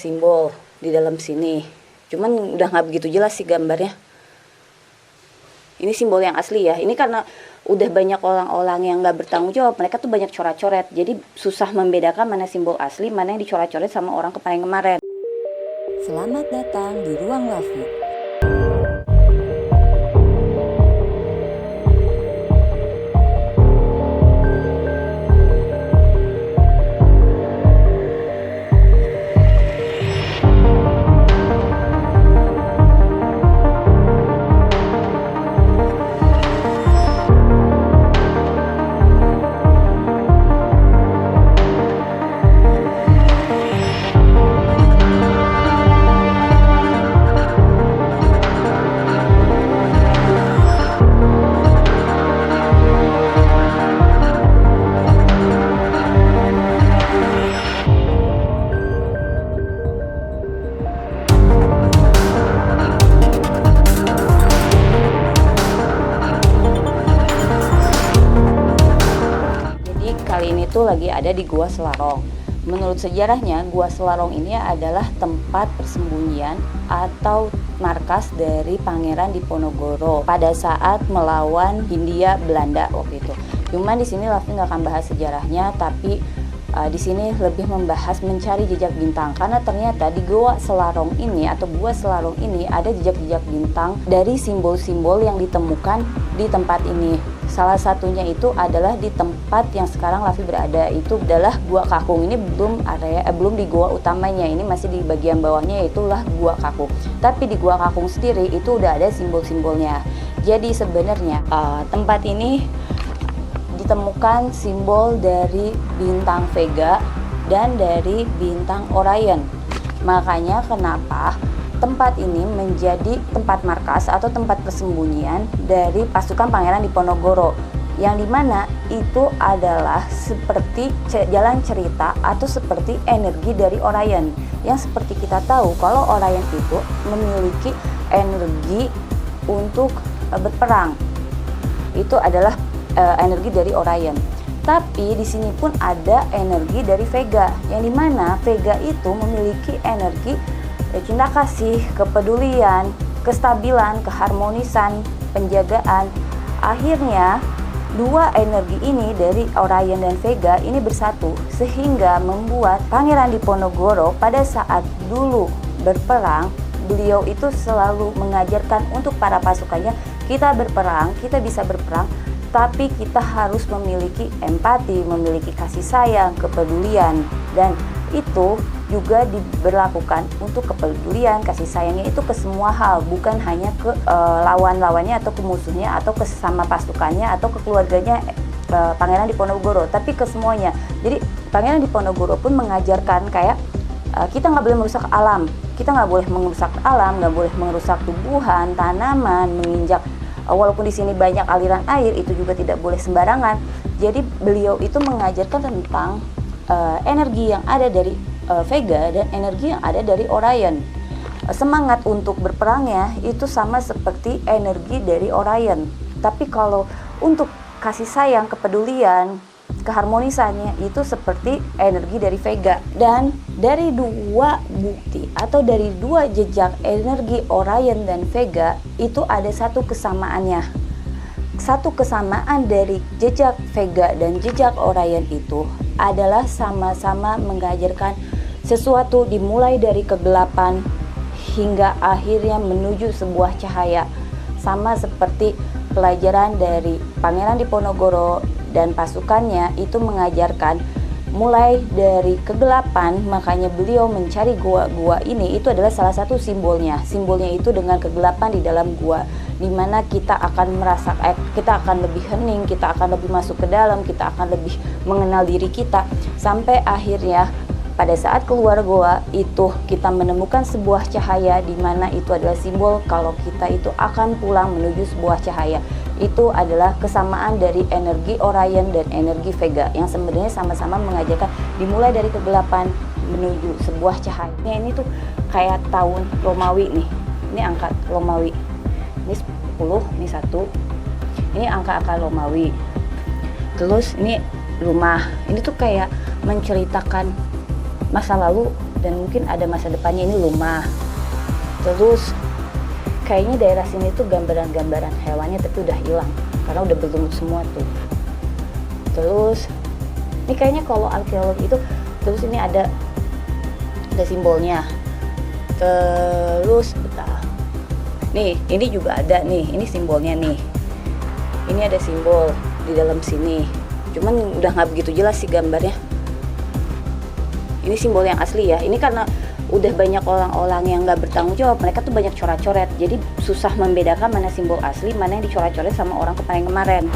simbol di dalam sini. Cuman udah nggak begitu jelas sih gambarnya. Ini simbol yang asli ya. Ini karena udah banyak orang-orang yang nggak bertanggung jawab. Mereka tuh banyak coret-coret. Jadi susah membedakan mana simbol asli, mana yang dicoret-coret sama orang kemarin-kemarin. Selamat datang di Ruang Lafi. Kali ini tuh lagi ada di Gua Selarong. Menurut sejarahnya, Gua Selarong ini adalah tempat persembunyian atau markas dari Pangeran Diponegoro pada saat melawan Hindia Belanda waktu itu. Cuman di sini Lafi nggak akan bahas sejarahnya, tapi di sini lebih membahas mencari jejak bintang, karena ternyata di Gua Selarong ini atau Gua Selarong ini ada jejak-jejak bintang dari simbol-simbol yang ditemukan di tempat ini. Salah satunya itu adalah di tempat yang sekarang Lafi berada, itu adalah Gua Kakung. Ini belum di gua utamanya, ini masih di bagian bawahnya, yaitulah Gua Kakung. Tapi di Gua Kakung sendiri itu udah ada simbol-simbolnya. Jadi sebenarnya tempat ini ditemukan simbol dari bintang Vega dan dari bintang Orion. Makanya kenapa tempat ini menjadi tempat markas atau tempat persembunyian dari pasukan Pangeran Diponegoro, yang dimana itu adalah seperti jalan cerita atau seperti energi dari Orion. Yang seperti kita tahu kalau Orion itu memiliki energi untuk berperang, itu adalah energi dari Orion. Tapi di sini pun ada energi dari Vega, yang dimana Vega itu memiliki energi cinta kasih, kepedulian, kestabilan, keharmonisan, penjagaan. Akhirnya dua energi ini dari Orion dan Vega ini bersatu sehingga membuat Pangeran Diponegoro pada saat dulu berperang, beliau itu selalu mengajarkan untuk para pasukannya, kita berperang, kita bisa berperang, tapi kita harus memiliki empati, memiliki kasih sayang, kepedulian, dan itu juga diberlakukan untuk kepedulian, kasih sayangnya itu ke semua hal, bukan hanya ke lawan-lawannya atau ke musuhnya atau ke sesama pasukannya atau ke keluarganya Pangeran Diponegoro, tapi ke semuanya. Jadi Pangeran Diponegoro pun mengajarkan kayak kita nggak boleh merusak alam, kita nggak boleh merusak alam, nggak boleh merusak tumbuhan, tanaman, menginjak. Walaupun di sini banyak aliran air, itu juga tidak boleh sembarangan. Jadi beliau itu mengajarkan tentang energi yang ada dari Vega dan energi yang ada dari Orion. Semangat untuk berperangnya itu sama seperti energi dari Orion. Tapi kalau untuk kasih sayang, kepedulian, keharmonisannya itu seperti energi dari Vega. Dan dari dua bukti atau dari dua jejak energi Orion dan Vega itu ada satu kesamaannya. Satu kesamaan dari jejak Vega dan jejak Orion itu adalah sama-sama mengajarkan sesuatu dimulai dari kegelapan hingga akhirnya menuju sebuah cahaya. Sama seperti pelajaran dari Pangeran Diponegoro dan pasukannya itu mengajarkan mulai dari kegelapan, makanya beliau mencari gua-gua ini, itu adalah salah satu simbolnya. Simbolnya itu dengan kegelapan di dalam gua, dimana kita akan merasa kita akan lebih hening, kita akan lebih masuk ke dalam, kita akan lebih mengenal diri kita, sampai akhirnya pada saat keluar goa itu kita menemukan sebuah cahaya, di mana itu adalah simbol kalau kita itu akan pulang menuju sebuah cahaya. Itu adalah kesamaan dari energi Orion dan energi Vega yang sebenarnya sama-sama mengajarkan dimulai dari kegelapan menuju sebuah cahaya. Ini tuh kayak tahun Romawi nih. Ini angka Romawi. Ini 10, ini 1. Ini angka-angka Romawi. Terus ini rumah. Ini tuh kayak menceritakan masa lalu dan mungkin ada masa depannya. Ini rumah. Terus kayaknya daerah sini tuh gambaran-gambaran hewannya tapi udah hilang karena udah berlumut semua tuh. Terus ini kayaknya kalau arkeolog itu, terus ini ada simbolnya. Terus bentar. Nih, ini juga ada nih, ini simbolnya nih. Ini ada simbol di dalam sini. Cuman udah nggak begitu jelas sih gambarnya. Ini simbol yang asli ya. Ini karena udah banyak orang-orang yang nggak bertanggung jawab, mereka tuh banyak coret-coret. Jadi susah membedakan mana simbol asli, mana yang dicoret-coret sama orang kemarin-kemarin.